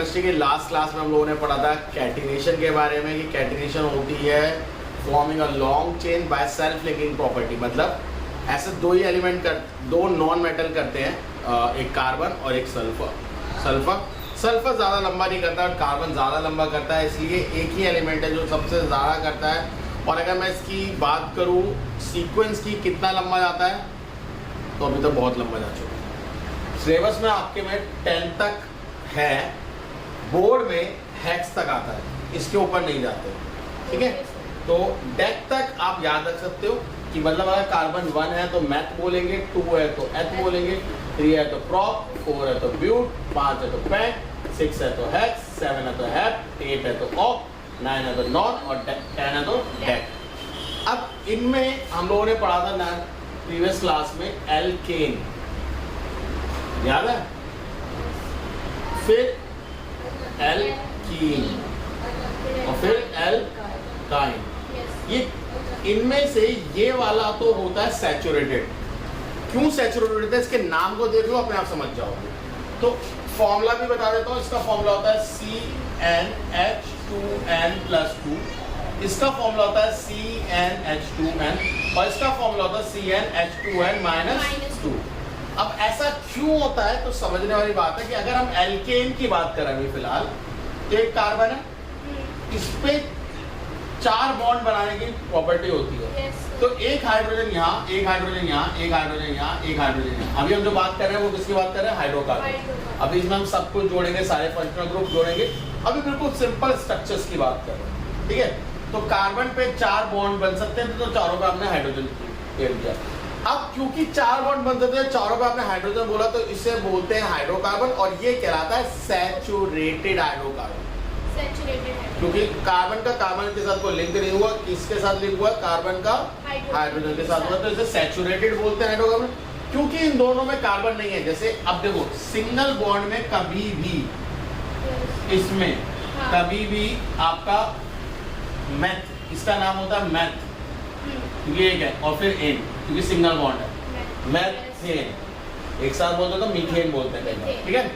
Chemistry के last class में हम लोगों ने पढ़ा था कैटिनेशन के बारे में कि कैटिनेशन होती है forming a long chain by self linking property. मतलब ऐसे दो ही एलिमेंट दो नॉन मेटल करते हैं, एक कार्बन और एक सल्फर ज़्यादा लंबा नहीं करता और कार्बन ज़्यादा लंबा करता है, इसलिए एक ही एलिमेंट है जो सबसे ज़्यादा करता है। और अगर मैं इसकी बात करूँ सीक्वेंस की कितना लंबा जाता है, तो अभी तो बहुत लंबा जा चुका है। सिलेबस में आपके में 10 तक है, बोर्ड में हेक्स तक आता है, इसके ऊपर नहीं जाते, ठीक है। तो डेक तक आप याद रख सकते हो कि मतलब अगर कार्बन 1 है तो मैथ बोलेंगे, 2 है तो एथ बोलेंगे, 3 है तो प्रॉप, 4 है तो ब्यूट, 5 है तो पैक, 6 है तो हेक्स, 7 है तो हेप, 8 है तो ऑक, 9 है तो नॉन और 10 है तो डेक। अब इनमें हम लोगों ने पढ़ा था ना प्रीवियस क्लास में एल्केन, याद है, फिर एल्कीन और फिर एल्काइन। ये इनमें से ये वाला तो होता है सैचुरेटेड। क्यों सैचुरेटेड होता है इसके नाम को देख लो, अपने आप समझ जाओगे। तो फॉर्मूला भी बता देता हूँ, इसका फॉर्मूला होता है CnH2n+2, इसका फॉर्मूला होता है CnH2n और इसका फॉर्मूला होता है CnH2n-2। अब ऐसा क्यों होता है तो समझने वाली बात है कि अगर हम एल्केन की बात करेंगे फिलहाल, तो एक कार्बन है, इस पे 4 बॉन्ड बनाने की प्रॉपर्टी होती है। तो एक हाइड्रोजन यहाँ, एक हाइड्रोजन यहाँ, एक हाइड्रोजन यहाँ, एक हाइड्रोजन यहाँ। अभी हम जो बात कर रहे हैं वो किसकी बात कर रहे हैं, हाइड्रोकार्बन। अभी इसमें हम सब कुछ जोड़ेंगे, सारे फंक्शनल ग्रुप जोड़ेंगे। अभी बिल्कुल सिंपल स्ट्रक्चर्स की बात कर रहे हैं, ठीक है। तो कार्बन पे 4 बॉन्ड बन सकते हैं, तो चारों पे आपने हाइड्रोजन पेयर दिया। अब क्योंकि 4 बॉन्ड बन सकते हैं, चारों पे आपने हाइड्रोजन बोला, तो इसे बोलते हैं हाइड्रोकार्बन और ये कहलाता है सैचुरेटेड हाइड्रोकार्बन। क्योंकि कार्बन का कार्बन के साथ कोई लिंक नहीं हुआ, किसके साथ लिंक हुआ, कार्बन का हाइड्रोजन के साथ हुआ, तो इसे सैचुरेटेड बोलते हैं हाइड्रोकार्बन। क्योंकि इन दोनों में कार्बन नहीं है। जैसे अब देखो सिंगल बॉन्ड में कभी भी इसमें कभी भी आपका मैथ, इसका नाम होता है मैथ, क्योंकि एक है, और फिर एन, क्योंकि सिंगल बॉन्ड है, मैथेन, एक साथ बोलते तो मीथेन बोलते हैं, ठीक है।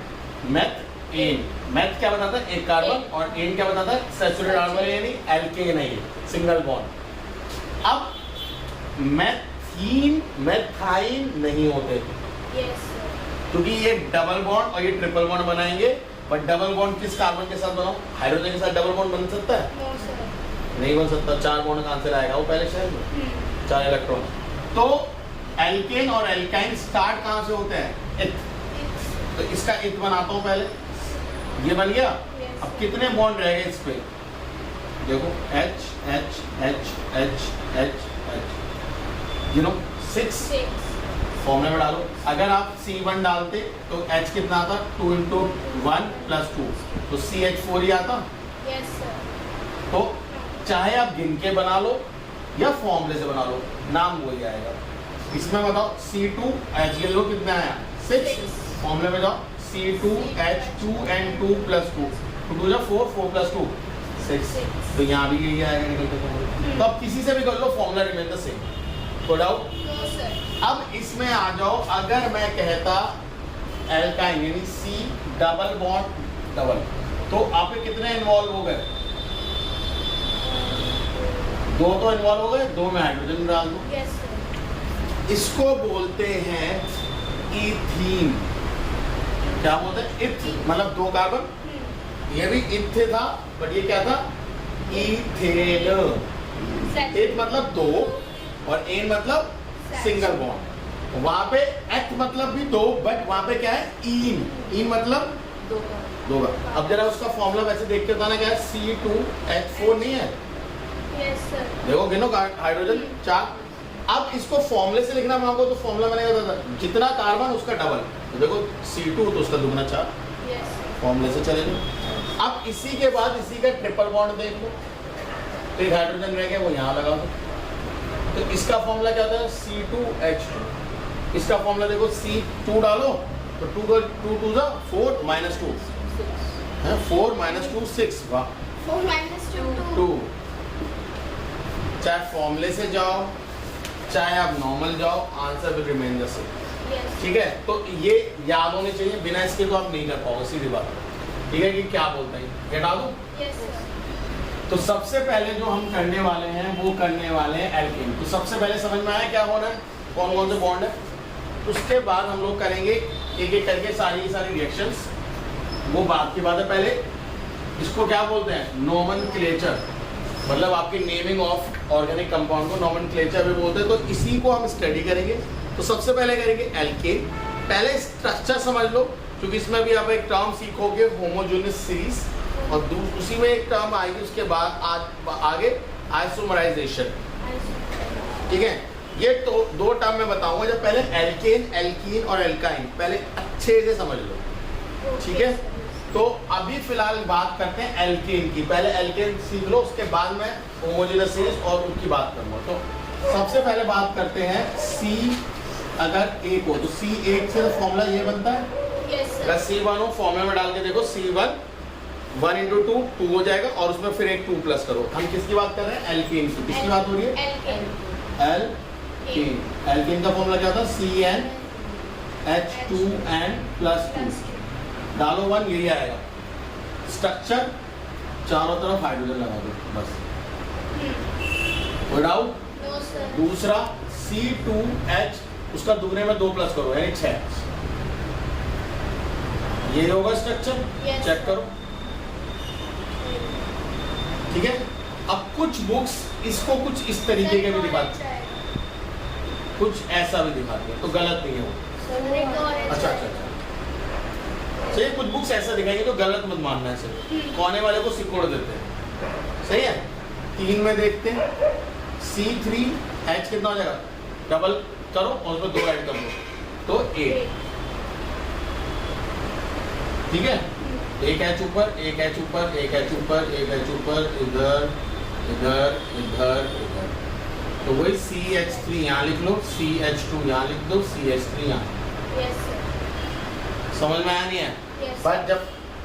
मैथ एन, मैथ क्या बताता है, एक कार्बन, और एन क्या बताता है, सैचुरेटेड कार्बन, यानी एल्केन है ये, सिंगल बॉन्ड। अब मैथीन मैथाइन नहीं होते, क्योंकि ये डबल बॉन्ड और ये ट्रिपल बॉन्ड बनाएंगे। बट डबल बॉन्ड किस कार्बन के साथ बनाओ, हाइड्रोजन के साथ डबल बॉन्ड बन सकता है, नहीं बन सकता। 4 बॉन्ड कहां से आएगा, वो पहले शहर में 4 इलेक्ट्रॉन। तो एल्केन और एल्काइन स्टार्ट कहां से होते हैं, इथ। तो इसका इथ बनाता हूं पहले, ये बन गया। अब कितने बॉन्ड रह गए इस पे, देखो H H H H H H, you know 6 फॉर्मूले में डालो। अगर आप C1 डालते तो H कितना आता, 2 × 1 + 2, तो CH4 ही आता। तो चाहे आप गिन के बना लो या फॉर्मूले से बना लो, नाम वही आएगा। इसमें बताओ C2H गिन लो कितना आया, 6। फॉर्मूले में जाओ C2H2n2 + 2, 2 × 4, 4 + 2 6, तो यहाँ भी यही आएगा निकल के। तो अब किसी से भी कर लो, फॉर्मूला रिमेन द सेम। कोई डाउट? अब इसमें आ जाओ, अगर मैं कहता एल्काइन यानी C डबल बॉन्ड डबल, तो आप कितने इन्वॉल्व हो गए, 2 तो इन्वॉल्व हो गए, 2 में हाइड्रोजन डाल दो। इसको बोलते हैं इथीन। क्या बोलते हैं, इथ, मतलब 2 कार्बन, ये भी इथ था, बट ये क्या था, इथेन। इथ मतलब 2 और एन मतलब सिंगल बॉन्ड। वहां पे एथ मतलब भी 2, बट वहां पे क्या है, इन मतलब 2 का। अब जरा उसका फॉर्मूला वैसे देख के बताना, क्या है, C2H4 नहीं है, देखो गिनो हाइड्रोजन 4। अब इसको फॉर्मूले से लिखना मांगो तो फॉर्मूला मैंने बताया था, जितना कार्बन उसका डबल, तो देखो C2 तो उसका दुगना 4, फॉर्मूले से चले जाओ। अब इसी के बाद इसी का ट्रिपल बॉन्ड देख लो, तो एक हाइड्रोजन रह गया, वो यहाँ लगा दो। तो इसका फॉर्मूला क्या होता है, C2H2। इसका फॉर्मूला देखो, C2 डालो तो 2 4 -2 है, 4 - 2 6, वाह, 4 - 2। चाहे फॉर्मूले से जाओ चाहे आप नॉर्मल जाओ, answer will remain the same, ठीक है। तो ये याद होनी चाहिए, बिना इसके तो आप नहीं कर पाओगे, सीधी बात। ठीक है कि क्या बोलते हैं, ये डाल दो। Yes, sir. तो सबसे पहले जो हम करने वाले हैं वो करने वाले हैं एल्केन। तो सबसे पहले समझ में आया क्या होना है, कौन कौन से बॉन्ड है। उसके बाद हम लोग करेंगे एक एक करके सारी रिएक्शंस, वो बात की बात है। पहले इसको क्या बोलते हैं, नोमेनक्लेचर, मतलब आपकी नेमिंग ऑफ ऑर्गेनिक कंपाउंड को नोमेनक्लेचर में बोलते हैं। तो इसी को हम स्टडी करेंगे। तो सबसे पहले करेंगे एल्केन। पहले स्ट्रक्चर समझ लो, क्योंकि इसमें भी आप एक टर्म सीखोगे होमोजेनस सीरीज, और उसी में एक टर्म आएगी उसके बाद आगे आइसोमराइजेशन। ठीक है, ये तो दो टर्म मैं बताऊंगा। जब पहले एल्केन, एल्कीन और एल्काइन पहले अच्छे से समझ लो, ठीक है। तो अभी फिलहाल बात करते हैं एल्केन की। पहले एल्केन सीख लो, उसके बाद मैं होमोजेनस सीरीज और उनकी बात करूंगा। तो सबसे पहले बात करते हैं C, अगर एक हो तो C1 से फॉर्मूला ये बनता है। Yes, sir. अगर C1 हो फॉर्मूला में डाल के देखो, C1 1 × 2 2 हो जाएगा, और उसमें फिर एक 2 प्लस करो। हम किसकी बात कर रहे हैं, एल्केन की। किसकी बात हो रही है, एल्केन। एल्केन का फॉर्मूला क्या था, CnH2n+2 डालो 1, यही आएगा। स्ट्रक्चर चारों तरफ हाइड्रोजन लगा दो बस, कोई डाउट। No, sir. दूसरा C2H, उसका दूसरे में 2 प्लस करो यानी 6। ये होगा स्ट्रक्चर, Yes. चेक करो। ठीक है, अब कुछ बुक्स इसको कुछ इस तरीके के भी दिखाती है, कुछ ऐसा भी दिखाती है, तो गलत नहीं है वो। अच्छा, सही। कुछ बुक्स ऐसा दिखाएंगे तो गलत मत मानना है, सिर्फ कोने वाले को सिकोड़ देते हैं। सही है। 3 में देखते हैं, C3H कितना हो जाएगा, डबल करो और उसमें 2 ऐड कर लो तो 8। ठीक है, एक H ऊपर, एक H ऊपर, एक H ऊपर, एक H ऊपर, इधर इधर इधर इधर, तो वही CH3 यहाँ लिख लो, CH2 यहाँ लिख दो, CH3 यहाँ। Yes, sir. समझ में आया नहीं है। Yes. बट जब,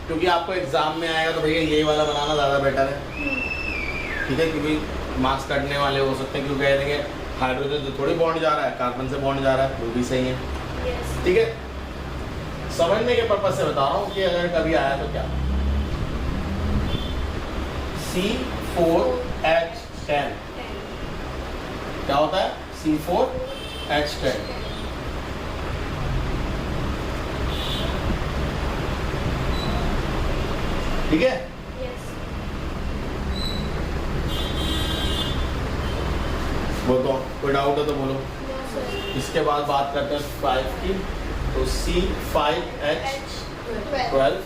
क्योंकि आपको एग्जाम में आएगा तो भैया यही वाला बनाना ज़्यादा बेटर है। ठीक है, क्योंकि मार्क्स कटने वाले हो सकते हैं, क्योंकि कह देंगे हाइड्रोजन तो थोड़ी बॉन्ड जा रहा है, कार्बन से बॉन्ड जा रहा है, वो भी सही है। Yes. ठीक है, समझने के पर्पज से बता रहा हूँ कि अगर कभी आया तो क्या, C4H10 क्या होता है, C4H10। ठीक है, Yes. बोलो कोई डाउट है तो बोलो। No, sir. इसके बाद बात करते हैं 5 की, तो C5H12,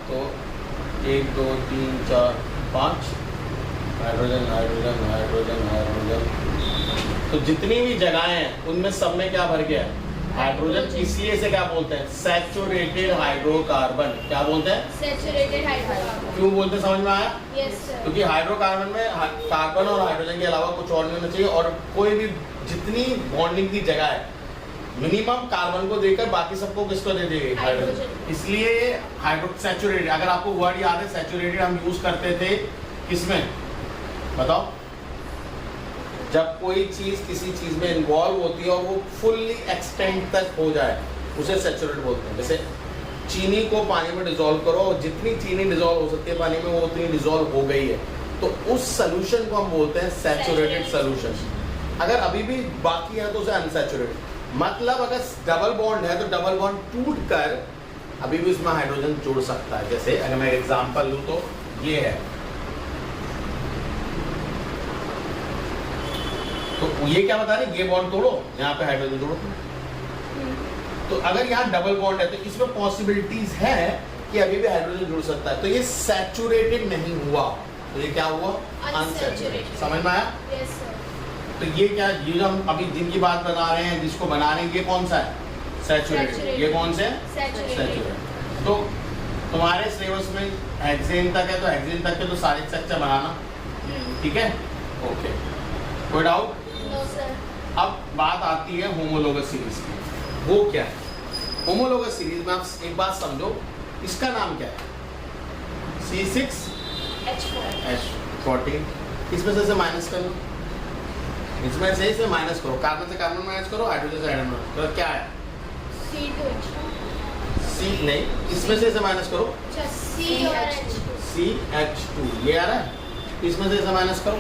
तो 1 2 3 4 5 हाइड्रोजन हाइड्रोजन हाइड्रोजन हाइड्रोजन। तो जितनी भी जगहें हैं उनमें सब में क्या भर गया है, हाइड्रोजन। इसलिए से क्या बोलते हैं, सैचुरेटेड हाइड्रोकार्बन। क्या बोलते हैं, Saturated hydrocarbon. क्यों बोलते हैं, समझ में आया। Yes, sir. क्योंकि हाइड्रोकार्बन में कार्बन और हाइड्रोजन के अलावा कुछ और नहीं होना चाहिए, और कोई भी जितनी बॉन्डिंग की जगह है मिनिमम कार्बन को देकर बाकी सबको किसको दे देंगे, हाइड्रोजन। हाइड्रोजन। इसलिए हाइड्रो सैचुरेटेड, अगर आपको वर्ड याद है, सैचुरेटेड हम यूज करते थे किसमें बताओ, जब कोई चीज किसी चीज में इन्वॉल्व होती है और वो फुल्ली एक्सटेंड तक हो जाए, उसे सैचुरेटेड बोलते हैं। जैसे चीनी को पानी में डिसॉल्व करो, और जितनी चीनी डिसॉल्व हो सकती है पानी में वो उतनी डिसॉल्व हो गई है, तो उस सोल्यूशन को हम बोलते हैं सैचुरेटेड सोल्यूशन। अगर अभी भी बाकी है तो उसे अनसैचुरेटेड। मतलब अगर डबल बॉन्ड है तो डबल बॉन्ड टूट कर अभी भी उसमें हाइड्रोजन जुड़ सकता है। जैसे अगर मैं एग्जांपल लूं तो ये है, तो ये क्या बता रहे, ये बॉन्ड तोड़ो, यहाँ पे हाइड्रोजन जोड़ो। तो अगर यहाँ डबल बॉन्ड है तो इसमें पॉसिबिलिटीज है कि अभी भी हाइड्रोजन जुड़ सकता है। तो ये सैचुरेटेड नहीं हुआ, तो ये क्या हुआ, अनसैचुरेटेड। समझ में आया। Yes, sir. तो ये क्या, ये जो हम अभी जिनकी बात बता रहे हैं, जिसको बना रहे हैं, ये कौन सा है, सैचुरेटेड। Saturated. ये कौन से है, Saturated. तो तुम्हारे सिलेबस में हेक्सेन तक है, तो हेक्सेन तक के तो सारे स्ट्रक्चर बनाना। ठीक है, ओके, कोई डाउट। No, sir. अब बात आती है होमोलोगस सीरीज की। वो क्या है होमोलोगस सीरीज में, आप एक बात समझो, इसका नाम क्या है, C6H14। इसमें से माइनस कर लो, इसमें से माइनस करो, कार्बन से कार्बन माइनस करो, हाइड्रोजन से हाइड्रोजन माइनस करो, क्या है C2H. सी नहीं, इसमें से इसे माइनस करो, C और H2 CH2 ये आ रहा है, इसमें से इसे माइनस करो,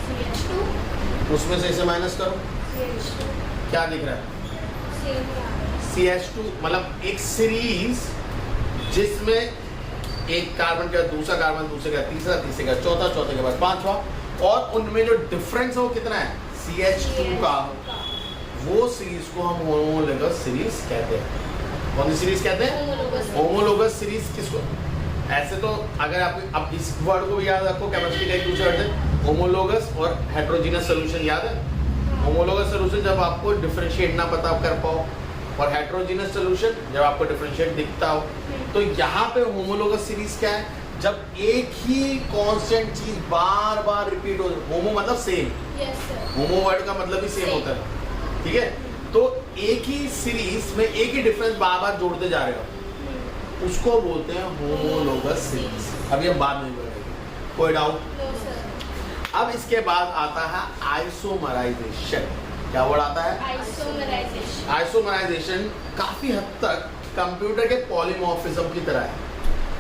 CH2 उसमें से इसे माइनस करो, CH2 क्या दिख रहा है? CH2 मतलब एक सीरीज जिसमें एक कार्बन के बाद दूसरा कार्बन, दूसरे का तीसरा, तीसरे का चौथा, चौथे के बाद पांचवा, और उनमें जो डिफरेंस है वो कितना है? CH2 का। वो सीरीज को हम होमोलोगस सीरीज कहते हैं। कौन सी सीरीज कहते हैं? Homologous series. किसको? ऐसे तो अगर आप अब इस वर्ड को भी याद रखो, केमिस्ट्री का एक दूसरा वर्ड है होमोलोगस और हेटेरोजेनस सॉल्यूशन, याद है? होमोलोगस सॉल्यूशन जब आपको डिफरेंशिएट ना पता कर पाओ, और हेटेरोजेनस सॉल्यूशन जब आपको डिफरेंशिएट दिखता हो। तो यहाँ पे होमोलोगस सीरीज क्या है? जब एक ही कांस्टेंट चीज बार बार रिपीट हो, होमो मतलब सेम, होमो वर्ड का मतलब ही सेम होता है, ठीक है? तो एक ही सीरीज में एक ही डिफरेंस बार बार जोड़ते जा रहे हो, उसको बोलते हैं होमोलोगस सीरीज। अभी हम बाद में बोलेंगे, कोई डाउट? अब इसके बाद आता है आइसोमराइजेशन। क्या वर्ड आता है? आइसोमराइजेशन। आइसोमराइजेशन काफी हद तक कंप्यूटर के पॉलीमॉर्फिज्म की तरह है।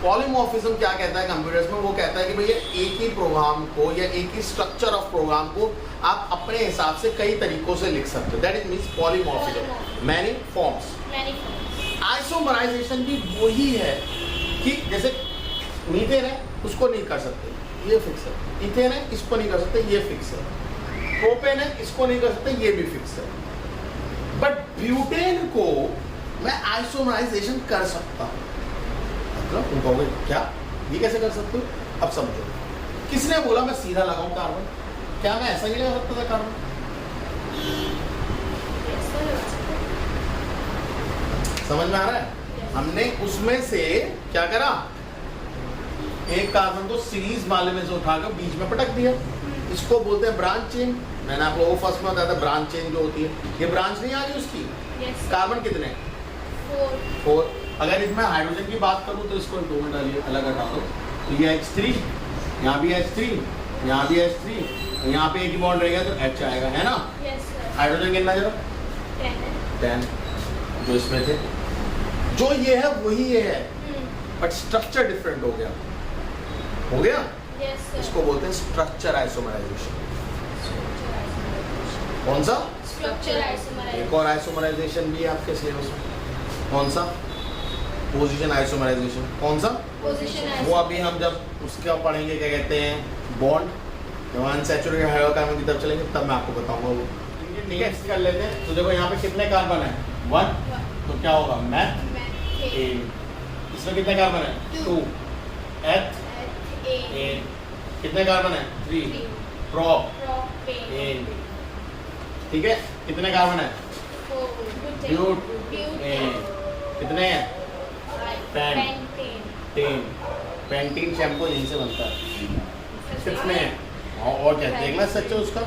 पॉलीमॉर्फिज्म क्या कहता है कंप्यूटर्स में? वो कहता है कि भैया एक ही प्रोग्राम को या एक ही स्ट्रक्चर ऑफ प्रोग्राम को आप अपने हिसाब से कई तरीकों से लिख सकते हो। That is means polymorphism, many forms. Isomerization भी वही है कि जैसे मीथेन है, उसको नहीं कर सकते, ये फिक्स है। इथेन है, इसको नहीं कर सकते, ये फिक्स है। प्रोपेन है, इसको नहीं कर सकते, ये भी फिक्स है। बट ब्यूटेन को मैं आइसोमराइजेशन कर सकता हूँ। मतलब तुम कहोगे क्या, ये कैसे कर सकते हो? अब समझो, किसने बोला मैं सीधा लगाऊं कार्बन? क्या मैं ऐसा ही लगा सकता था कार्बन? समझ में आ रहा है? हमने उसमें से क्या करा, एक कार्बन को सीरीज वाले में से उठाकर बीच में पटक दिया। इसको बोलते हैं ब्रांच चेन। मैंने आप लोगों को फर्स्ट में बताया था ब्रांच चेन जो होती है, ये ब्रांच नहीं आ रही उसकी। कार्बन कितने? 4। अगर इसमें हाइड्रोजन की बात करूं तो इसको 2 में डालिए, अलग हटा दो। तो ये H3, यहाँ भी H3, यहाँ भी H3, यहाँ पे एक ही बॉन्ड रहेगा तो H आएगा, है ना? हाइड्रोजन कितना जरा? 10 जो इसमें थे। जो ये है वही ये है, बट स्ट्रक्चर डिफरेंट हो गया। हो गया? इसको बोलते हैं स्ट्रक्चर आइसोमराइजेशन। कौन सा? Structure isomerization. एक और आइसोमराइजेशन भी है आपके सिलेबस में। कौन सा? Position isomerization. कौन सा? पोजीशन। वो अभी हम जब उसका पढ़ेंगे, क्या कहते हैं, बॉन्ड, जब अनसैचुरेटेड हाइड्रोकार्बन की तरफ चलेंगे तब मैं आपको बताऊंगा वो। ठीक है, कर लेते हैं। तो देखो यहाँ पे कितने कार्बन है? 1। तो क्या होगा? मैथ। इसमें कितने कार्बन है? 2। एथ। कितने कार्बन है? 3। प्रोपेन। ठीक है, कितने कार्बन है? ब्यूटेन। कितने हैं? पेंटीन। पेंटीन शैम्पू यहीं से बनता है। कितने हैं? और क्या देखना सच है उसका,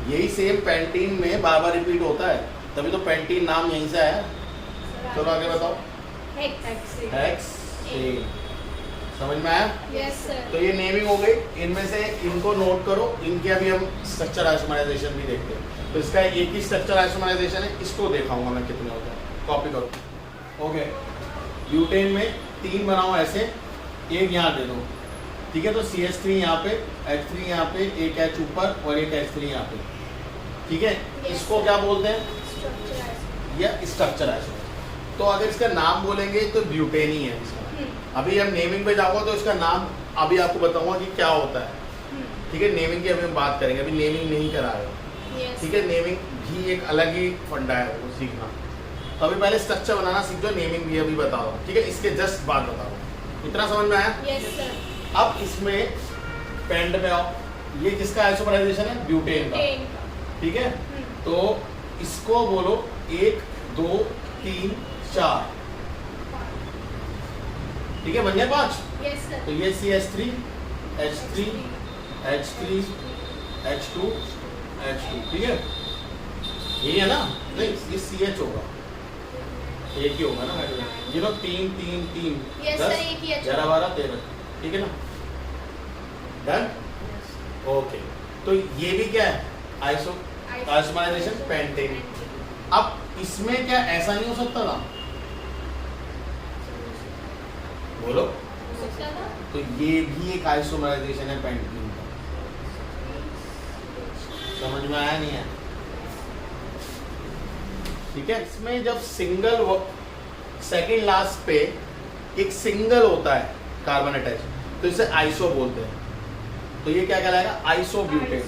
यही सेम पेंटीन में बार बार रिपीट होता है, तभी तो पेंटीन नाम यहीं से आया। चलो आगे बताओ। हेक्सेन। समझ में आया? Yes sir. तो ये नेमिंग हो गई। इनमें से इनको नोट करो, इनके अभी हम स्ट्रक्चर आइसोमराइजेशन भी देखते हैं। तो इसका एक ही स्ट्रक्चर आइसोमराइजेशन है, इसको दिखाऊंगा मैं कितने होते हैं। कॉपी करो। ओके, ब्यूटेन में 3 बनाओ ऐसे, एक यहाँ दे दो, ठीक है? तो CH3 यहाँ पे, H3 यहाँ पे, एक H ऊपर और एक H3 यहाँ पे, ठीक है? इसको क्या बोलते हैं? या स्ट्रक्चर आइसोमराइजेशन। तो अगर इसका नाम बोलेंगे तो ब्यूटेन ही है इसका। अभी हम नेमिंग पे जाऊंगा तो इसका नाम अभी आपको बताऊंगा कि क्या होता है, ठीक है? नेमिंग की अभी हम बात करेंगे, अभी नेमिंग नहीं करा रहे, ठीक है? नेमिंग भी एक अलग ही फंडा है, वो सीखना। तो अभी पहले स्ट्रक्चर बनाना सीख जाओ, नेमिंग भी अभी बता रहा हूँ, ठीक है? इसके जस्ट बाद बता रहा हूँ। इतना समझ में आया? Yes sir. अब इसमें पेंड में आओ, ये जिसका आइसोमराइजेशन है ब्यूटेन का, ठीक है? तो इसको बोलो 1 2 3 4, ठीक है? बन गया 5। Yes sir. तो ये CH3 H3 H3 H2 H2, ठीक है? यही है ना? नहीं, ये CH होगा, एक ही होगा ना हाइड्रोजन। ये लोग 3 3 3 यस सर, एक ही 11 12 13, ठीक है ना? डन? ओके, तो ये भी क्या है? Isomerization pentane. अब इसमें क्या ऐसा नहीं हो सकता था? बोलो। हो सकता था। तो ये भी एक आइसोमराइजेशन है पेंटेन का। समझ में आया नहीं है? ठीक है, इसमें जब सिंगल सेकेंड लास्ट पे एक सिंगल होता है कार्बन अटैच, तो इसे आइसो बोलते हैं। तो ये क्या कहलाएगा? आइसोब्यूटेन।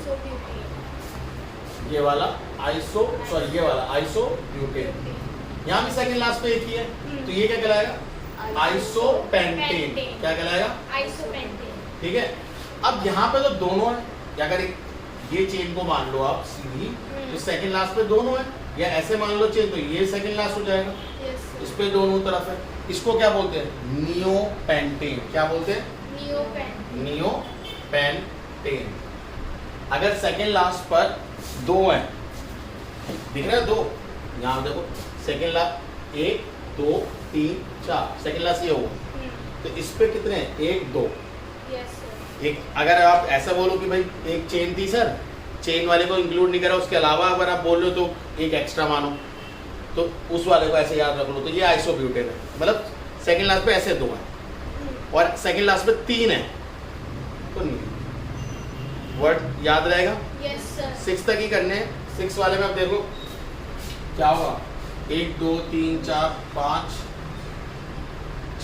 ये वाला आइसो, सॉरी ये वाला आइसोब्यूटेन। यहाँ भी सेकेंड लास्ट पे एक ही है, तो ये क्या कहलाएगा? आइसोपेंटेन। क्या कहलाएगा? आइसोपेंटेन। ठीक है, अब यहाँ पे तो दोनों है, या अगर एक ये चेन को मान लो आप सीधी, तो सेकेंड लास्ट पे दोनों है, या ऐसे मान लो चेन, तो ये सेकेंड लास्ट हो जाएगा। यस इस पे दोनों तरफ है। इसको क्या बोलते हैं? नियोपेंटेन। क्या बोलते हैं? नियोपेंटेन। नियोपेंटेन। अगर सेकेंड लास्ट पर दो है, दिख रहा है दो, यहाँ देखो सेकेंड लास्ट 1 2 3 4, सेकेंड लास्ट ये हुआ, तो इस पे कितने हैं? 1 2। Yes sir. एक अगर आप ऐसा बोलो कि भाई एक चेन थी सर, चेन वाले को इंक्लूड नहीं करा, उसके अलावा अगर आप बोल रहे हो तो एक एक्स्ट्रा मानो, तो उस वाले को ऐसे याद रख लो। तो ये आइसोब्यूटेन है, मतलब सेकेंड लास्ट पे ऐसे दो हैं और सेकेंड लास्ट पे 3 है, तो वर्ड याद रहेगा। Yes sir. 6 तक ही करने हैं। 6 वाले में अब देखो क्या होगा? 1 2 3 4 5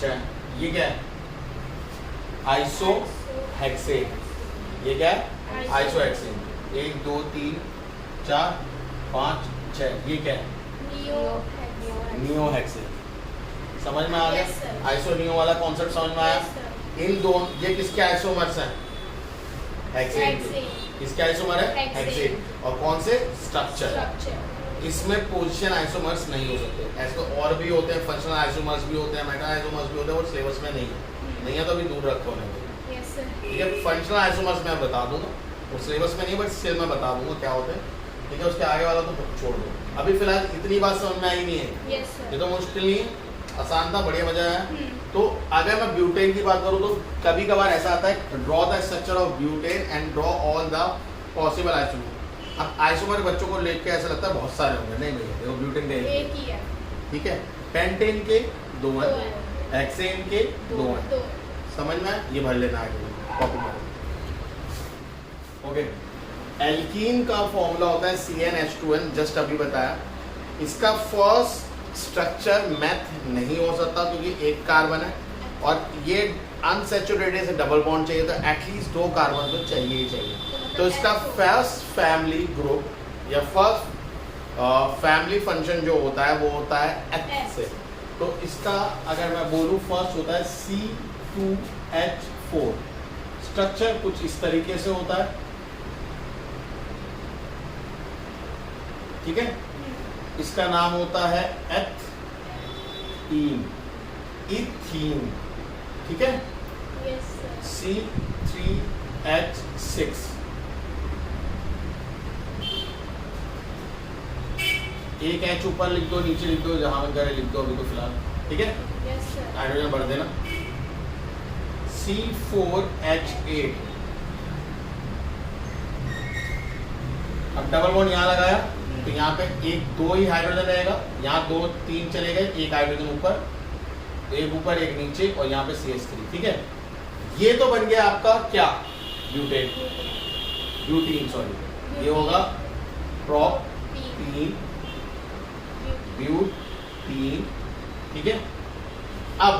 6, ये क्या है? Iso hexane. ये क्या है? Iso hexane. 1 2 3 4 5 6, ये क्या है? Neo hexane. समझ में आ गया? Yes, sir. आइसो नियो वाला कॉन्सेप्ट समझ में आया? Yes, sir. इन दोनों, ये किसके आइसोमर्स हैं? हेक्सेन के। Hexane. किसके आइसोमर है? Hexane. हेक्सेन। और कौन से? स्ट्रक्चर। स्ट्रक्चर। इसमें पोजीशन आइसोमर्स नहीं हो सकते। ऐसे तो और भी होते हैं, फंक्शनल आइसोमर्स भी होते हैं, मेटा आइसोमर्स भी होते हैं, वो सिलेबस में नहीं है। नहीं है तो अभी दूर रखो नहीं। Yes sir. ठीक है, फंक्शनल आइसोमर्स मैं बता दूंगा, वो सिलेबस में नहीं, बट स्टिल मैं बता दूंगा क्या होते हैं। ठीक है, उसके आगे वाला तो छोड़ दो। अभी फिलहाल इतनी बात समझ में आई नहीं है। यस ये सर। तो मुश्किल नहीं है, आसान था, बढ़िया मजा आया। तो अगर मैं ब्यूटेन की बात करूँ तो कभी कभार ऐसा आता है, draw the structure of butane and draw all the possible isomer. अब आइसोमर बच्चों को लेके ऐसा लगता है बहुत सारे होंगे, नहीं भैया देखो ब्यूटेन के एक ही है। ठीक है, पेंटेन के 2 दो हैं, है। हेक्सेन के 2 हैं। दो। समझ में? ये भर लेना आगे कॉपी में। ओके, एल्कीन का फॉर्मूला होता है CnH2n, जस्ट अभी बताया। इसका फर्स्ट स्ट्रक्चर मैथ नहीं हो सकता क्योंकि एक कार्बन है, और ये अनसैचुरेटेड से डबल बॉन्ड चाहिए, तो एटलीस्ट 2 कार्बन तो चाहिए ही चाहिए। तो इसका फर्स्ट फैमिली ग्रुप या फर्स्ट फैमिली फंक्शन जो होता है वो होता है H से। तो इसका अगर मैं बोलूँ फर्स्ट होता है C2H4। स्ट्रक्चर कुछ इस तरीके से होता है। ठीक है, इसका नाम होता है एथीन, इथीन। ठीक है, यस सर। C3H6। एक एच ऊपर लिख दो, नीचे लिख दो, जहां में करे लिख दो अभी तो फिलहाल। ठीक है, यस सर। हाइड्रोजन बढ़ देना। C4H8। अब डबल बॉन्ड यहाँ लगाया तो यहाँ पे 1 2 ही हाइड्रोजन रहेगा, यहाँ 2 3 चले गए, एक हाइड्रोजन ऊपर, एक ऊपर एक नीचे, और यहाँ पे CH3। ठीक है, ये तो बन गया आपका क्या? ब्यूटेन, ब्यूटीन सॉरी, ये होगा प्रोपीन, ब्यूटीन। ठीक है, अब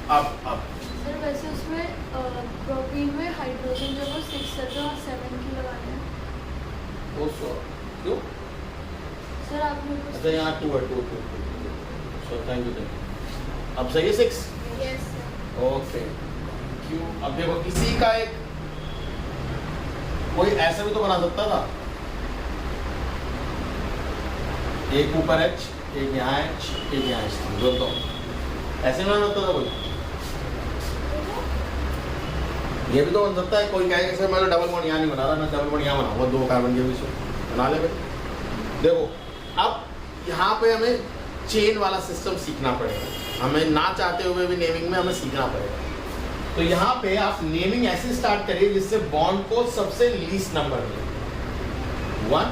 सर वैसे उसमें प्रोटीन में हाइड्रोजन जो वो 6 है तो 7 की लगाने हैं। वो क्यों? सर आपने अच्छा यहाँ 2 है, 2 सो थैंक यू। अब सही है 6। Yes sir. ओके, क्यों? अब देखो किसी का एक कोई ऐसा भी तो बना सकता था, एक ऊपर H, एक यहाँ H, एक यहाँ H, दो तो ऐसे बना सकता था कोई। ये भी तो बन सकता है, कोई कहेगा सर मैं तो डबल बॉन्ड यहाँ नहीं बना रहा, मैं डबल बॉन्ड यहाँ बनाऊंगा, 2 कार्बन के बीच में बना ले भाई। देखो अब यहाँ पे हमें चेन वाला सिस्टम सीखना पड़ेगा, हमें ना चाहते हुए भी नेमिंग में हमें सीखना पड़ेगा। तो यहाँ पे आप नेमिंग ऐसे स्टार्ट करिए जिससे बॉन्ड को सबसे लीस्ट नंबर मिले। 1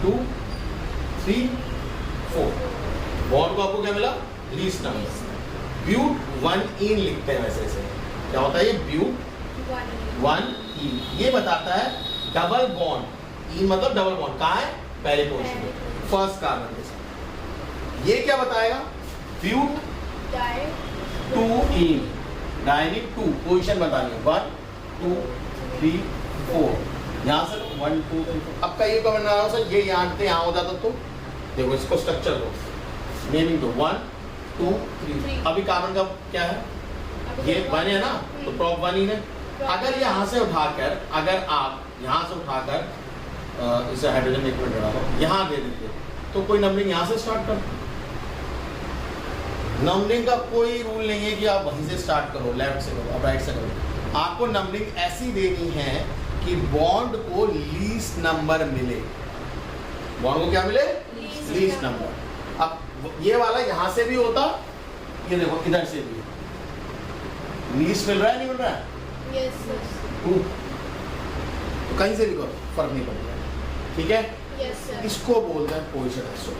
2 3 4, बॉन्ड को आपको क्या मिला? Least number. ब्यूट 1 इन लिखते हैं वैसे से। क्या होता है ये ब्यूट 1 इन, ये बताता है डबल बॉन्ड। इन मतलब डबल बॉन्ड कहाँ है, पहले पोजीशन में, फर्स्ट कार्बन के साथ। ये क्या बताएगा, ब्यूट 2 इन, डायनी 2 पोजीशन बतानी है, 1 2 3 4, यहाँ से 1 2 3 4। अब कई कमेंट आ रहा हो सर ये यहाँ से यहाँ हो जाता तो देखो इसको स्ट्रक्चर दो, नेमिंग दो 1 2 3। अभी कार्बन का क्या है, ये 1 है ना, तो प्रॉप 1 ही है। अगर यहाँ से उठाकर, अगर आप यहाँ से उठाकर इसे हाइड्रोजन लिक्विड डाला दो, यहाँ दे देते तो कोई नंबरिंग यहाँ से स्टार्ट कर। नंबरिंग का कोई रूल नहीं है कि आप वहीं से स्टार्ट करो, लेफ्ट से करो, आप राइट से करो। आपको नंबरिंग ऐसी देनी है कि बॉन्ड को लीस्ट नंबर मिले। बॉन्ड को क्या मिले, लीस्ट नंबर। अब ये वाला यहाँ से भी होता, ये देखो इधर से भी लीस्ट मिल रहा है, नहीं मिल रहा है, Yes, sir. तो कहीं से भी करो फर्क नहीं पड़ेगा, ठीक है। Yes, sir. इसको बोलते हैं पोजीशन आइसो।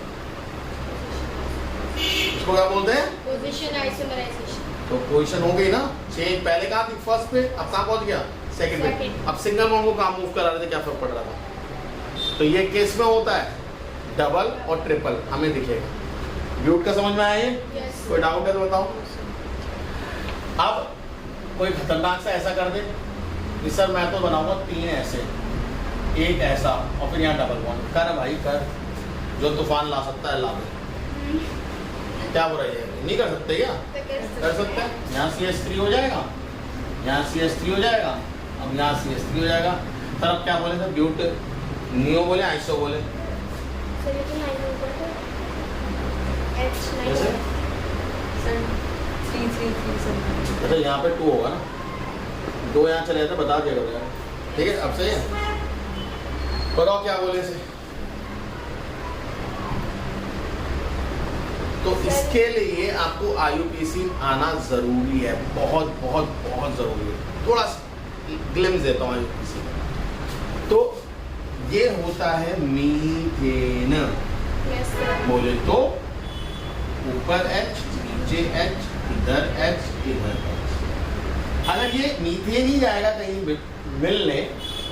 इसको क्या बोलते हैं, Position isomerization. तो पोजीशन हो गई ना चेंज, पहले कहाँ थी फर्स्ट पे, अब कहाँ पहुंच गया, सेकंड पे। Second. अब सिंगल बॉन्ड को कहाँ मूव करा रहे थे, क्या फर्क पड़ रहा था। तो ये केस में होता है डबल और ट्रिपल, हमें दिखेगा। ब्यूट का समझ में आया ये, Yes. कोई डाउट है तो बताओ। अब कोई खतरनाक सा ऐसा कर दे कि सर मैं तो बनाऊंगा 3 ऐसे, एक ऐसा और फिर यहाँ डबल बॉन्ड। कर भाई कर, जो तूफान ला सकता है ला दे, क्या बुराई है, नहीं कर सकते क्या, कर सकते हैं। यहाँ CH3 हो जाएगा, यहाँ CH3 हो जाएगा, अब यहाँ CH3 हो जाएगा। सर अब क्या बोले सर, ब्यूट नियो बोले आइसो बोले, Sir, ये तो 9 होगा तो H9 कैसे? Sir 333 sir. अच्छा यहाँ पे 2 होगा ना, 2 यहाँ चले जाते, बता दिया करो यार, ठीक है। अब सही है, बताओ क्या बोले इसे। तो इसके लिए आपको IUPAC आना जरूरी है, बहुत बहुत बहुत जरूरी है। थोड़ा ग्लिम्स देता हूँ IUPAC। तो ये होता है मीथेन, Yes, sir. बोले तो ऊपर H, नीचे H, इधर H, इधर H। अगर ये मीथेन ही जाएगा कहीं मिलने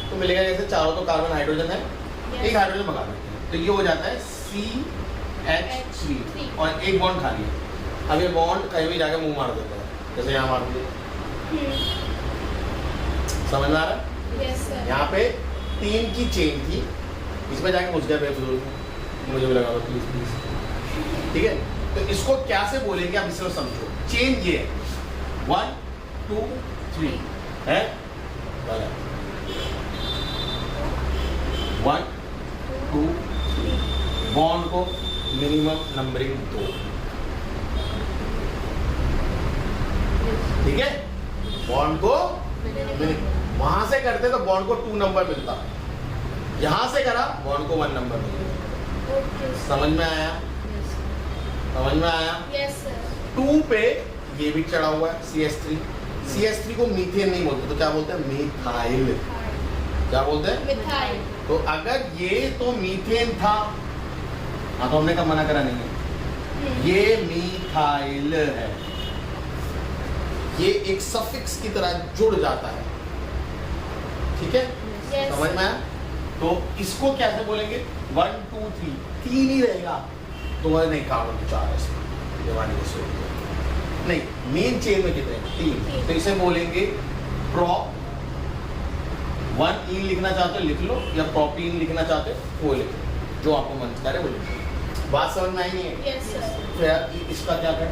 तो मिलेगा जैसे चारों तो कार्बन हाइड्रोजन है, एक हाइड्रोजन भगा देते हैं तो ये हो जाता है CH3 और एक बॉन्ड खाली है। अब ये बॉन्ड कहीं भी जाके मुंह मार देता है, जैसे यहाँ मार दिया, समझ में आ रहा है। Yes, sir. यहाँ पे 3 की चेन थी, इसमें जाके घुस गया बेफिजूल, मुझे भी लगा प्लीज प्लीज, ठीक है। तो इसको क्या से बोलेंगे आप इसको समझो। चेन ये 1 2 3 है, 1 2 3, बॉन्ड को मिनिमम नंबरिंग 2, ठीक है। बॉन्ड को वहां से करते तो बॉन्ड को 2 नंबर मिलता, यहां से करा बॉन्ड को 1 नंबर मिलता। Okay, sir. समझ में आया, समझ में आया। Yes, sir. 2 पे ये भी चढ़ा हुआ है CH3, CH3 को मीथेन नहीं बोलते, तो क्या बोलते हैं, मिथाइल। क्या बोलते हैं, Methyl. तो अगर ये तो मीथेन था, हाँ तो हमने कब मना करा नहीं है, ये मिथाइल है, ये एक सफिक्स की तरह जुड़ जाता है, ठीक है। Yes. समझ में आया। तो इसको कैसे बोलेंगे, 1 2 3, 3 ही रहेगा, तुम्हारे नहीं कार्बन तो 4 है इसमें, दिवाली के सूर्य नहीं, मेन चेन में कितने 3, तो इसे बोलेंगे प्रॉप 1 इन लिखना चाहते हो लिख लो, या प्रोपीन लिखना चाहते हो वो लिख लो, जो आपको मन करे वो लिख लो। बात समझ में आई नहीं है। Yes, sir. तो यार इसका क्या है,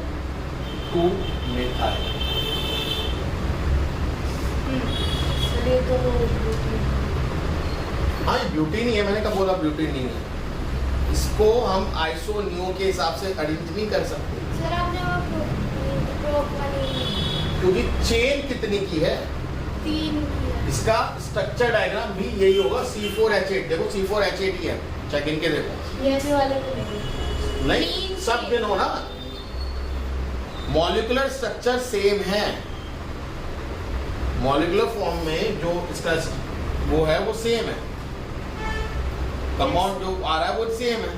2 मिथाइल। सर ये तो ब्यूटी। हाँ ये ब्यूटीन ही है, मैंने कब बोला ब्यूटीन नहीं है। इसको हम आइसो नियो के हिसाब से अरेंज नहीं कर सकते, Sir, आपने वो prop वाली क्योंकि चेन कितनी की है, 3 किया. इसका स्ट्रक्चर डायग्राम भी यही होगा, C4H8। देखो C4H8 ही है, चेक इनके देखो, Yes, वाले को नहीं। नहीं सब दिन हो ना, मॉलिक्यूलर स्ट्रक्चर सेम है, मॉलिक्यूलर फॉर्म में जो इसका वो है वो सेम है, कंपाउंड जो आ रहा है वो सेम है,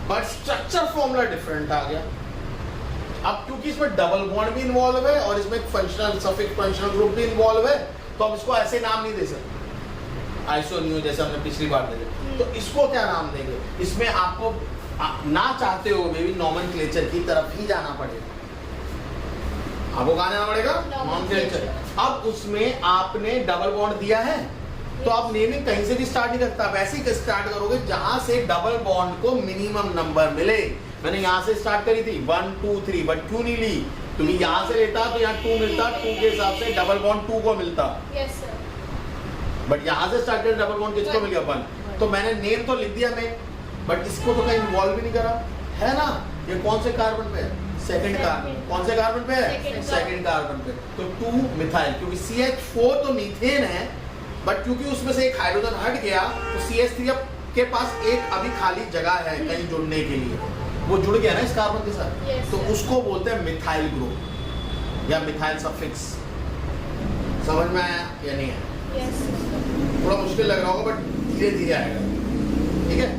बट स्ट्रक्चर फॉर्मूला डिफरेंट आ गया। अब क्योंकि इसमें डबल बॉन्ड भी इन्वॉल्व है और इसमें फंक्शनल सफिक्स फंक्शनल ग्रुप भी इन्वॉल्व है, तो हम इसको ऐसे नाम नहीं दे सकते आइसोनियो जैसे हमने पिछली बार दे। तो इसको क्या नाम देंगे? इसमें आपको ना चाहते हो भी नॉमेनक्लेचर की तरफ ही जाना पड़ेगा, आपको कहाँ जाना पड़ेगा? नॉमेनक्लेचर। अब उसमें आपने डबल बॉन्ड दिया है तो आप नेमिंग कहीं से भी स्टार्ट नहीं करता, वैसे ही स्टार्ट करोगे जहां से डबल बॉन्ड को मिनिमम नंबर मिले। मैंने यहाँ से स्टार्ट करी थी 1 2 3, बट क्यों नहीं ली? क्योंकि यहाँ से लेता तो यहाँ 2 मिलता, 2 के हिसाब से डबल बॉन्ड 2 को मिलता। Yes sir. बट यहाँ से स्टार्ट कर डबल बॉन्ड किसको मिल गया? 1। तो मैंने नेम तो लिख दिया मैं, बट इसको तो कहीं इन्वॉल्व भी नहीं करा है ना। ये कौन से कार्बन पे है? Second carbon. कौन से कार्बन पे है? सेकंड कार्बन पे। तो 2 मिथाइल, क्योंकि CH4 तो मीथेन है, बट क्योंकि उसमें से एक हाइड्रोजन हट गया तो CH3 के पास एक अभी खाली जगह है कहीं जुड़ने के लिए, वो जुड़ गया ना इस कार्बन के साथ। Yes, तो sir. उसको बोलते हैं मिथाइल ग्रुप या मिथाइल सफिक्स। समझ में आया या नहीं है? Yes sir. थोड़ा मुश्किल लग रहा होगा बट धीरे धीरे आएगा, ठीक है।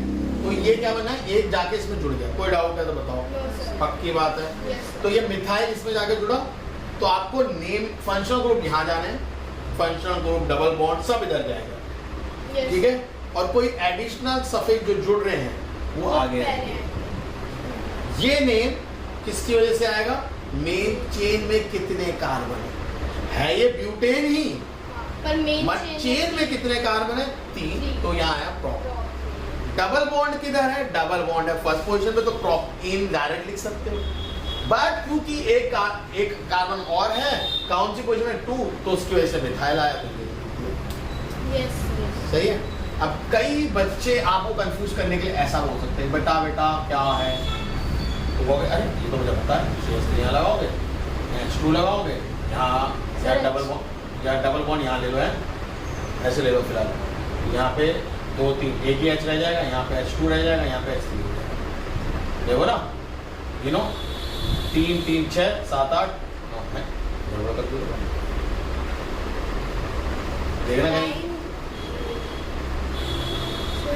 तो ये क्या बना है? एक जाके इसमें जुड़ गया। कोई डाउट है तो बताओ। No sir. पक्की बात है। यस। तो ये मिथाइल इसमें जाके जुड़ा, तो आपको नेम फंक्शनल ग्रुप यहाँ जाने, फंक्शनल ग्रुप डबल बॉन्ड सब इधर जाएगा, यस। ठीक है। और कोई एडिशनल सफिक्स जो जुड़ रहे हैं वो आगे आएंगे। ये नेम किसकी वजह से आएगा? मेन चेन में कितने कार्बन है ये ब्यूटेन ही, पर मेन चेन में कितने कार्बन है? 3। तो यहाँ आया प्रॉप। डबल बॉन्ड किधर है? डबल बॉन्ड है फर्स्ट पोजीशन पे, तो प्रॉप इन डायरेक्ट लिख सकते हो। बट क्योंकि एक कार्बन और है, कौन सी पोजीशन में? 2, तो उसकी वजह से मिथाइल आया। तो यस। सही है। अब कई बच्चे आपको कंफ्यूज करने के लिए ऐसा बोल सकते हैं, बेटा बेटा क्या है? तो कहोगे अरे ये तो मुझे पता है, CH3 यहाँ लगाओगे, H2 लगाओगे, यहाँ या डबल बॉन्ड यहाँ ले लो, है ऐसे ले लो फिलहाल। यहाँ पे 2 3 एक ही H रह जाएगा, यहाँ पे H2 रह जाएगा, यहाँ पे H3 रह जाएगा। देखो ना, यू नो 3 3 6 7 8 9 है, देखना कहीं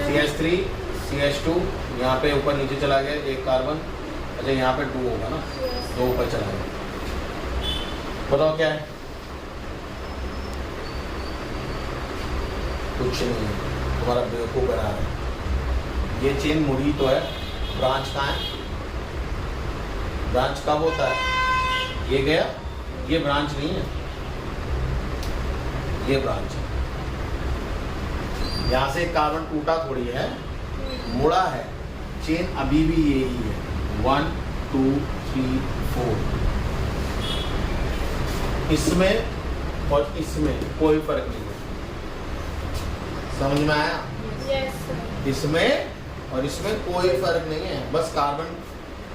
CH3 CH2 यहाँ पे ऊपर नीचे चला गया एक कार्बन। अच्छा यहाँ पे 2 होगा ना, 2 ऊपर चला गया। बताओ क्या है? कुछ नहीं है, तुम्हारा बेवकूफ बना रहा है। ये चेन मुड़ी तो है, ब्रांच कहाँ है? ब्रांच कब होता है? ये गया, ये ब्रांच नहीं है, ये ब्रांच है। यहाँ से कार्बन टूटा थोड़ी है, मुड़ा है। चेन अभी भी यही है, 1 2 3 4। इसमें और इसमें कोई फर्क नहीं है। समझ में आया? यस। इसमें और इसमें कोई फर्क नहीं है। बस कार्बन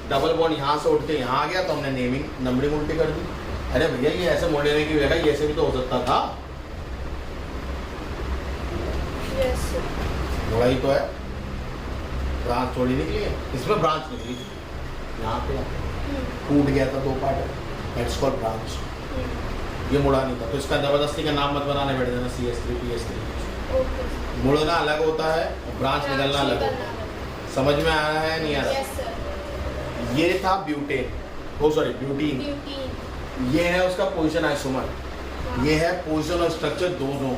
डबल बॉन्ड यहाँ से उठ के यहाँ आ गया तो हमने नंबरिंग उल्टी कर दी। अरे भैया ये ऐसे मोड़ने की जगह ये ऐसे भी तो हो सकता था। यस। मोड़ा ही तो है, ब्रांच थोड़ी निकली है। इसमें ब्रांच निकली थी, यहाँ पे टूट गया था 2 पार्ट, इट्स कॉल्ड ब्रांच। ये मुड़ा नहीं था, तो इसका जबरदस्ती का नाम मत बनाने बैठ जाना CH3 PH3। ओके। मुड़ना अलग होता है और ब्रांच निकलना अलग होता है। समझ में आ रहा है नहीं आ रहा? Yes sir. ये था ब्यूटेन, ओ सॉरी ब्यूटीन। ब्यूटीन। ये है उसका पोजीशन आइसोमर, ये है पोजीशन और स्ट्रक्चर दोनों।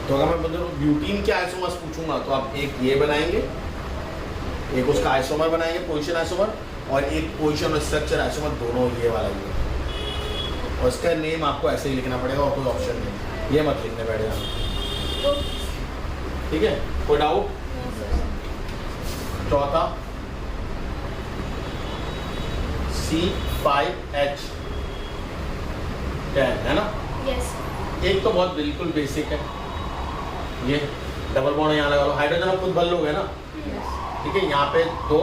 तो अगर मैं मतलब ब्यूटीन के आइसोमर्स पूछूंगा तो आप एक ये बनाएंगे, एक उसका आइसोमर बनाएंगे पोजीशन आइसोमर, और एक पोजीशन और स्ट्रक्चर आइसोमर, दोनों ये वाला ही है। और इसका नेम आपको ऐसे ही लिखना पड़ेगा और कोई ऑप्शन नहीं, ये मत लिखने बैठ जाना, ठीक है। कोई डाउट? चौथा C5H10 है ना। यस। एक तो बहुत बिल्कुल बेसिक है, ये डबल बॉन्ड यहाँ लगा लो, हाइड्रोजन आप खुद भर लोगे ना, ठीक है। यहाँ पे 2,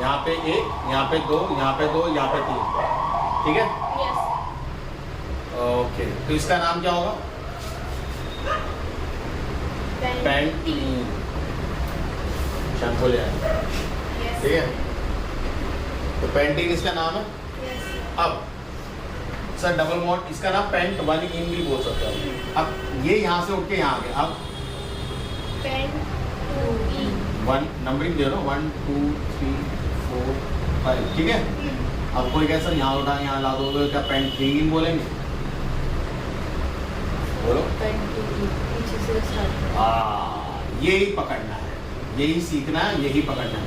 यहाँ पे 1, यहाँ पे 2, यहाँ पे 2, यहाँ पे 3, ठीक है। यस। ओके, तो इसका नाम क्या होगा? पेंटीन। शैम्पू ले आए, यस। ठीक है। तो पेंटीन इसका नाम है। यस। अब सर डबल बॉन्ड, इसका नाम पेंट 1 इन भी बोल सकते हो। अब ये यहाँ से उठ के यहाँ आ गया, अब पेंट 2 1 नंबरिंग दे रहा हूँ, 1 2 3 4 5, ठीक है। अब कोई कहे सर यहाँ उठा यहाँ ला दो तो क्या पेंटीन बोलेंगे? बोलो। पीछे से स्टार्ट। यही पकड़ना है, यही सीखना है, यही पकड़ना है।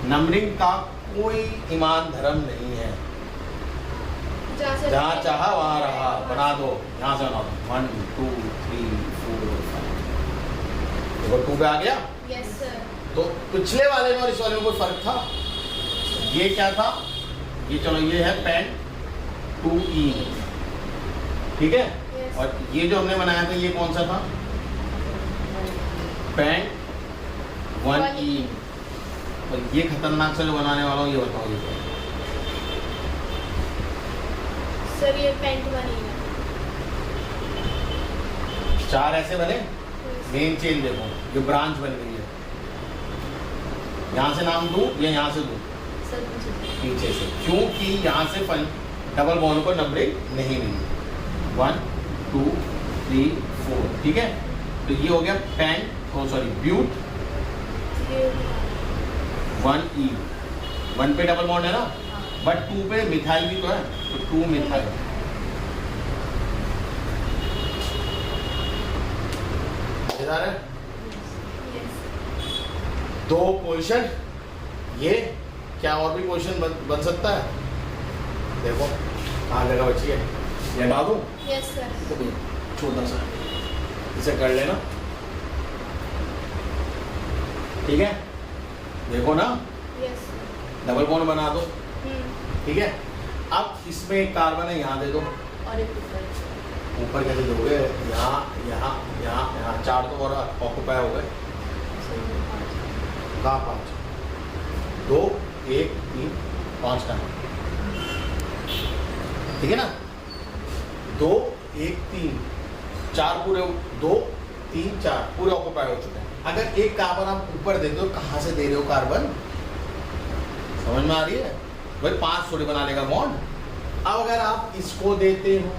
नंबरिंग का कोई ईमान धर्म नहीं है, जहाँ चाहा वहाँ रहा। बना दो, यहाँ से बना दो। 1 2 3 4 5। देखो 2 पे आ गया। Yes sir. तो पिछले वाले में और इस वाले में कोई फर्क था? ये क्या था? ये चलो ये है पेन 2E, ठीक है। Yes. और ये जो हमने बनाया था ये कौन सा था? Pen 1E। और ये खतरनाक सा जो बनाने वाला हूँ ये बताओ ये क्या है? सर ये पेंट बनी है। 4 ऐसे बने। मेन चेन देखो, ये ब्रांच बन गई है। यहाँ से नाम दूं या यहाँ से दूं? सर पीछे से, क्योंकि यहाँ से डबल बॉन्ड को नंबरिंग नहीं मिली। 1 2 3 4, ठीक है। तो ये हो गया पेन, सॉरी ब्यूट 1E। 1 पे डबल बॉन्ड है ना, बट 2 पे मिथाइल भी तो है, तो 2 मिथाइल। है यस। 2 पोजीशन। ये क्या और भी पोजीशन बन सकता है? देखो कहाँ जगह बची है, ये हटा दूं? Yes sir. तो भी छोटा सा इसे कर लेना, ठीक है। देखो ना, यस। डबल बॉन्ड बना दो, ठीक है। अब इसमें एक कार्बन है, यहाँ दे दो। और एक ऊपर कैसे दोगे? यहाँ यहाँ यहाँ यहाँ 4 तो और ऑक्यूपाई हो गए। कहाँ 5? 2 1 3 5 का, ठीक है ना। 2 1 3 4 पूरे, 2 3 4 पूरे ऑक्यूपाई हो चुके हैं। अगर एक कार्बन आप ऊपर दे दो, कहाँ से दे रहे हो कार्बन? समझ में आ रही है भाई? 5 थोड़ी बना लेगा बॉन्ड। अब अगर आप इसको देते हो,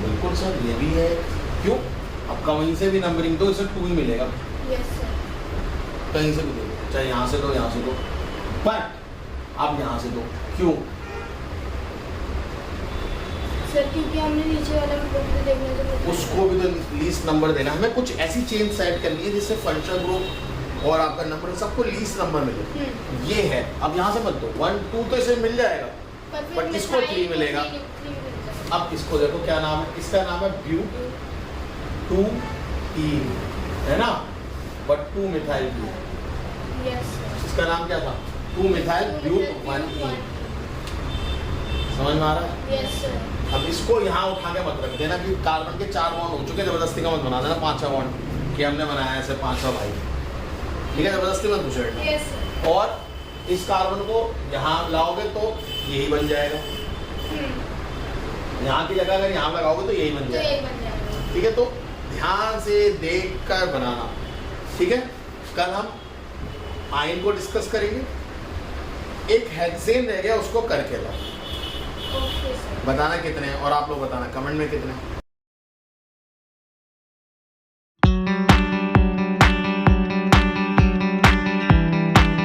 बिल्कुल सर ये भी है, क्यों? अब कहीं से भी नंबरिंग दो, इसे 2 ही मिलेगा। Yes sir. कहीं से भी दो, चाहे यहाँ से दो यहाँ से दो, बट आप यहाँ से दो, क्यों? सर क्योंकि हमने नीचे वाले ग्रुप में देखने को उसको भी तो लीस्ट नंबर देना। हमें कुछ ऐसी चेन सेट करनी है जिससे फंक्शन ग्रुप और आपका नंबर सबको लीस्ट नंबर मिले। ये है। अब यहाँ से मत दो, 1 2 तो इसे मिल जाएगा, बट इसको 3 मिलेगा। अब इसको देखो क्या नाम है, इसका नाम है ब्यूट 2E, है ना, but 2 methyl bute. Yes sir. इसका नाम क्या था? 2 मिथाइल ब्यूट 1E। समझ में आ रहा है? Yes sir. अब इसको यहाँ उठा के मत रख देना कि कार्बन के 4 बॉन्ड हो चुके, जबरदस्ती का मत बना देना 5वां बॉन्ड कि हमने बनाया ऐसे 5वां भाई, ठीक है। जबरदस्ती मत घुसेड़ना। Yes sir. और इस कार्बन को यहाँ लाओगे तो यही बन जाएगा। यहाँ की जगह अगर यहाँ लगाओगे तो यही बन तो जाएगा, यही बन जाएगा। ठीक है। तो ध्यान से देख कर बनाना, ठीक है। कल हम आयन को डिस्कस करेंगे। एक हेक्सेन रह गया, उसको करके लाओ। Okay sir. बताना कितने हैं और आप लोग बताना कमेंट में कितने हैं।